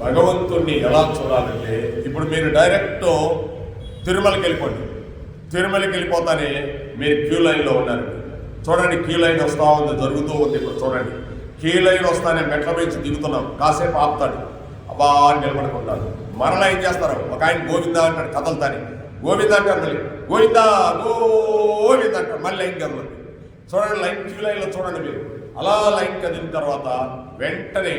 భగవంతుణ్ణి ఎలా చూడాలంటే ఇప్పుడు మీరు డైరెక్ట్ తిరుమలకి వెళ్ళిపోండి. తిరుమలకి వెళ్ళిపోతానే మీరు క్యూ లైన్లో ఉన్నారు. చూడండి, క్యూ లైన్ వస్తూ ఉంది, జరుగుతూ ఉంది. ఇప్పుడు చూడండి, క్యూ లైన్ వస్తానే మెట్ల నుంచి దిగుతున్నాం. కాసేపు ఆపుతాడు, అబ్బా నిలబడుకుంటాడు. మరలా ఏం చేస్తారు, ఒక ఆయన గోవిందా అంటాడు, కదలతాని గోవిందా అంటారు, మళ్ళీ గోవిందా గోవిందా అంటారు, మళ్ళీ లైన్ కదలదు. చూడండి, లైన్ క్యూ లైన్లో చూడండి మీరు. అలా లైన్ కదిలిన తర్వాత వెంటనే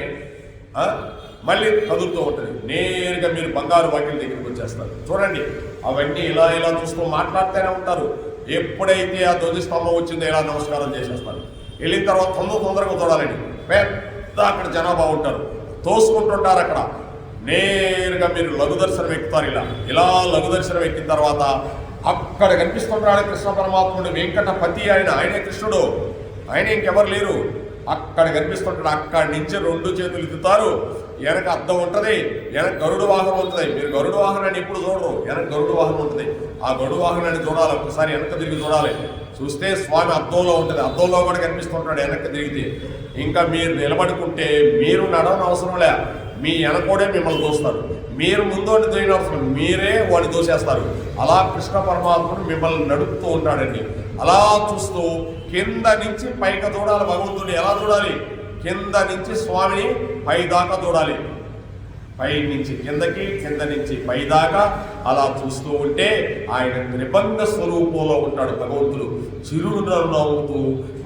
మళ్ళీ కదులుతూ ఉంటుంది. నేరుగా మీరు బంగారు వాకిల దగ్గరికి వచ్చేస్తారు. చూడండి, అవన్నీ ఇలా ఇలా చూస్తూ మాట్లాడుతూనే ఉంటారు. ఎప్పుడైతే ఆ ధ్వజస్తంభం వచ్చిందో ఇలా నమస్కారం చేసేస్తారు. వెళ్ళిన తర్వాత తొందరగా చూడాలండి. పెద్ద అక్కడ జనాభా ఉంటారు, తోసుకుంటుంటారు. అక్కడ నేరుగా మీరు లఘు దర్శనం ఎక్కుతారు. ఇలా లఘు దర్శనం ఎక్కిన తర్వాత అక్కడ కనిపిస్తుంటాడు కృష్ణ పరమాత్ముడు, వెంకటపతి. ఆయనే కృష్ణుడు, ఆయన ఇంకెవరు లేరు. అక్కడ కనిపిస్తుంటాడు. అక్కడి నుంచి 2 చేతులు ఎత్తుతారు. వెనక అద్దం ఉంటుంది, వెనక గరుడు వాహనం ఉంటుంది. మీరు గరుడు వాహనాన్ని ఎప్పుడు చూడరు, వెనక గరుడు వాహనం ఉంటుంది. ఆ గరుడు వాహనాన్ని చూడాలి, ఒకసారి వెనక తిరిగి చూడాలి. చూస్తే స్వామి అద్దంలో ఉంటుంది, అద్దంలో కూడా కనిపిస్తుంటాడు వెనక తిరిగితే. ఇంకా మీరు నిలబడుకుంటే మీరు నడవని అవసరం లే, మీ వెనకోడే మిమ్మల్ని దోస్తారు. మీరు ముందోటి దోయిన అవసరం, మీరే వాడిని దోసేస్తారు. అలా కృష్ణ పరమాత్ముడు మిమ్మల్ని నడుపుతూ ఉంటాడండి. అలా చూస్తూ కింద నుంచి పైకి చూడాలి. భగవంతుడిని ఎలా చూడాలి, కింద నుంచి స్వామిని పై దాకా చూడాలి. పై నుంచి కిందకి, కింద నుంచి పై దాకా అలా చూస్తూ ఉంటే ఆయన త్రిభంగ స్వరూపంలో ఉంటాడు భగవంతుడు. చిరునవ్వు నవ్వుతూ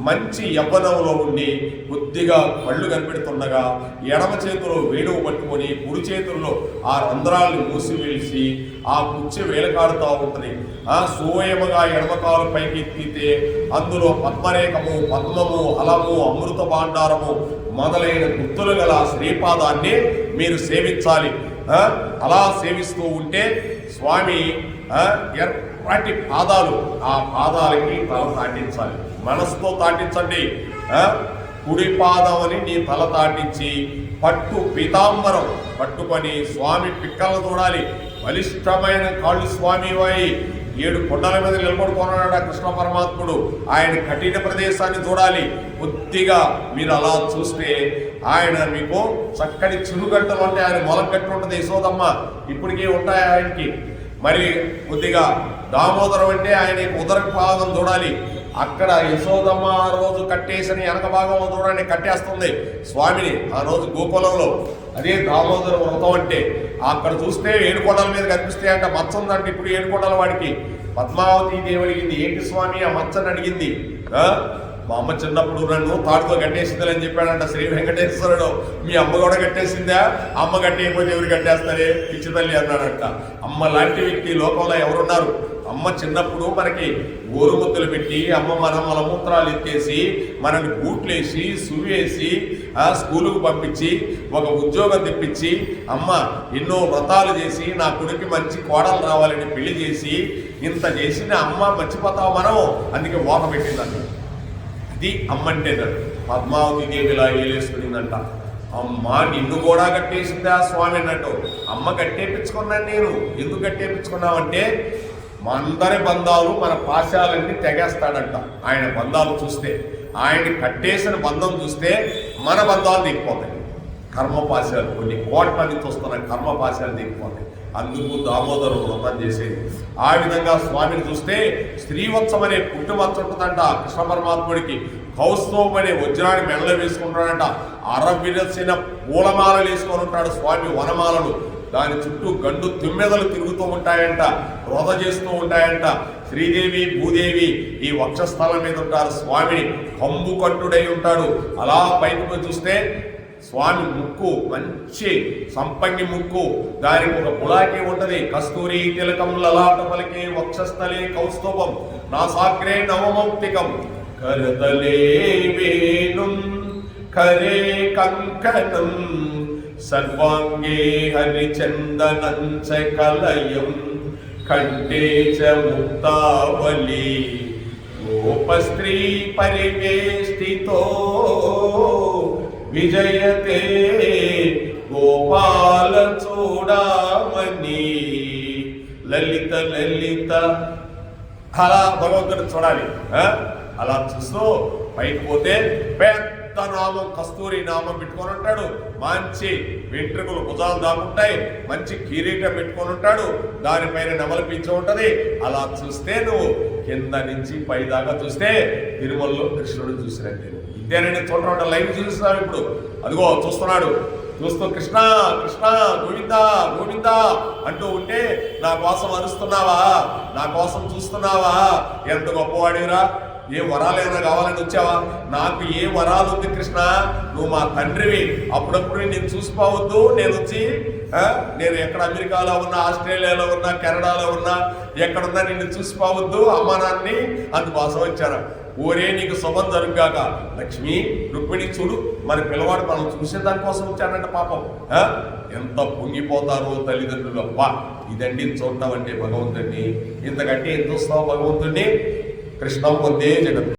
మంచి యవ్వనంలో ఉండి కొద్దిగా కళ్ళు కనిపెడుతుండగా ఎడమ చేతిలో వేణువు పట్టుకొని కుడి చేతుల్లో ఆ రంధ్రాలను మూసివేసి ఆ కుచ్చె వేలకాడుతూ ఉంటుంది. సోయముగా ఎడమకాలు పైకి ఎత్తితే అందులో పద్మరేఖము, పద్మము, హలము, అమృత భాండారము మొదలైన గుర్తులు గల శ్రీపాదాన్ని మీరు సేవించాలి. అలా సేవిస్తూ ఉంటే స్వామి ఎర్రటి పాదాలు, ఆ పాదాలకి తల తాటించాలి. మనసుతో తాటించండి. కుడి పాదమని నీ తల తాటించి పట్టు పీతాంబరం పట్టుకొని స్వామి పిక్కలను చూడాలి. బలిష్టమైన కాళ్ళు స్వామి వాయి 7 కొండల మీద నిలబడుకున్నాడు కృష్ణ పరమాత్ముడు. ఆయన కఠిన ప్రదేశాన్ని చూడాలి. కొద్దిగా మీరు అలా చూస్తే ఆయన మీకు చక్కటి చిరుగంటలు అంటే ఆయన మొలగట్టు ఉంటుంది. యశోదమ్మ ఇప్పటికీ ఉంటాయి ఆయనకి. మరి కొద్దిగా దామోదరం అంటే ఆయన ఉదర భాగం చూడాలి. అక్కడ యశోదమ్మ ఆ రోజు కట్టేసిన వెనక భాగంలో చూడండి, కట్టేస్తుంది స్వామిని ఆ రోజు గోకులంలో. అదే దామోదర వ్రతం అంటే. అక్కడ చూస్తే 7 కొండల మీద కనిపిస్తాయంట. మచ్చ ఉందంటే ఇప్పుడు 7 కొండల వాడికి. పద్మావతి దేవి అడిగింది, ఏంటి స్వామి ఆ మచ్చని అడిగింది. మా అమ్మ చిన్నప్పుడు నన్ను తాడుతో కట్టేసిందని చెప్పాడంట శ్రీ వెంకటేశ్వరుడు. మీ అమ్మ కూడా కట్టేసిందా? అమ్మ కట్టేయకపోతే ఎవరు కట్టేస్తారే పిచ్చి తల్లి అన్నాడంట. అమ్మ లాంటి వ్యక్తి లోకంలో ఎవరున్నారు? అమ్మ చిన్నప్పుడు మనకి గోరుముద్దలు పెట్టి అమ్మ మన మలమూత్రాలు ఎత్తేసి మనని బూట్లేసి సువేసి స్కూలుకు పంపించి ఒక ఉద్యోగం తెప్పించి అమ్మ ఎన్నో వ్రతాలు చేసి నా కొడుకు మంచి కోడలు రావాలని పెళ్లి చేసి ఇంత చేసిన అమ్మ మర్చిపోతావు మనం. అందుకే ఓక పెట్టిందంట. అది అమ్మంటే పద్మావతి దేవిలా ఏలేసుకునిందంట. అమ్మ నిన్ను కూడా కట్టేసిందా స్వామి అన్నట్టు. అమ్మ కట్టేపించుకున్నాను నేను. ఎందుకు కట్టేపించుకున్నావంటే మా అందరి బంధాలు మన పాశాలన్నీ తెగేస్తాడంట. ఆయన బంధాలు చూస్తే, ఆయన్ని కట్టేసిన బంధం చూస్తే మన బంధాలు దిగిపోతాయి. కర్మపాశాలు కొన్ని కోట్ల నుంచి వస్తున్న కర్మపాశాలు దిగిపోతాయి. అందుకు దామోదరు వ్రతం చేసేది. ఆ విధంగా స్వామిని చూస్తే శ్రీవత్సం అనే పుట్టుమచ్చ ఉంటుందంట కృష్ణ పరమాత్ముడికి. కౌస్తవం అనే వజ్రాన్ని మెడలో వేసుకుంటాడంట. అరవిరసిన పూలమాలలు వేసుకొని ఉంటాడు స్వామి, వనమాలలు. దాని చుట్టూ గండు తుమ్మెదలు తిరుగుతూ ఉంటాయంట, రోధ చేస్తూ ఉంటాయంట. శ్రీదేవి భూదేవి ఈ వక్షస్థలం మీద ఉంటారు. స్వామిని కంబు కంటుడై ఉంటాడు. అలా పైకి చూస్తే స్వామి ముక్కు మంచి సంపంగి ముక్కు, దానికి ఒక పులాకి ఉంటది. కస్తూరి తిలకం లలాట పలికే వక్షస్థలే కౌస్తవం నాసాగ్రే నవమౌక్తికం కరతలే వేణుం కరే కంకణం సర్వాంగే హరిచందనం చ కలయం కంఠే చ ముక్తావళి గోపస్త్రీ పరివేష్టితో విజయతే గోపాల చూడమని. లలిత లలిత అలా భగవంతుడు చూడాలి. అలా చూస్తూ పైకి పోతే పెద్ద నామం, కస్తూరి నామం పెట్టుకొని ఉంటాడు, మంచి వెంట్రుకలు భుజాలు దాకుంటాయి, మంచి కిరీటం పెట్టుకొని ఉంటాడు, దానిపైన నెమలి పింఛం ఉంటది. అలా చూస్తే నువ్వు కింద నుంచి పై దాకా చూస్తే తిరుమలలో కృష్ణుడు చూసినట్టే. ఇదేనండి చూడటం, లైవ్ చూస్తున్నావు ఇప్పుడు. అదిగో చూస్తున్నాడు, చూస్తూ కృష్ణ కృష్ణ గోవింద గోవింద అంటూ ఉంటే నా కోసం అరుస్తున్నావా, నా కోసం చూస్తున్నావా, ఎంత గొప్పవాడివిరా, ఏ వరాలు ఏమైనా కావాలని వచ్చావా, నాకు ఏ వరాలు ఉంది కృష్ణ, నువ్వు మా తండ్రివి, అప్పుడప్పుడు నేను చూసిపోవద్దు, నేను వచ్చి నేను ఎక్కడ అమెరికాలో ఉన్నా, ఆస్ట్రేలియాలో ఉన్నా, కెనడాలో ఉన్నా, ఎక్కడున్నా నిన్ను చూసిపోవద్దు అమ్మా నాన్ని, అందుకోసం వచ్చారా. ఓరే నీకు శుభం జరుగుగాక, లక్ష్మి రుక్మిణి చూడు, మరి పిల్లవాడు మనం చూసే దానికోసం వచ్చానంట పాపం. ఎంత పొంగిపోతారో తల్లిదండ్రులు. అబ్బా ఇదండి చూడటం అంటే భగవంతుడిని, ఇంతకంటే ఏం చూస్తావు భగవంతుడిని. కృష్ణం వందే జగత్.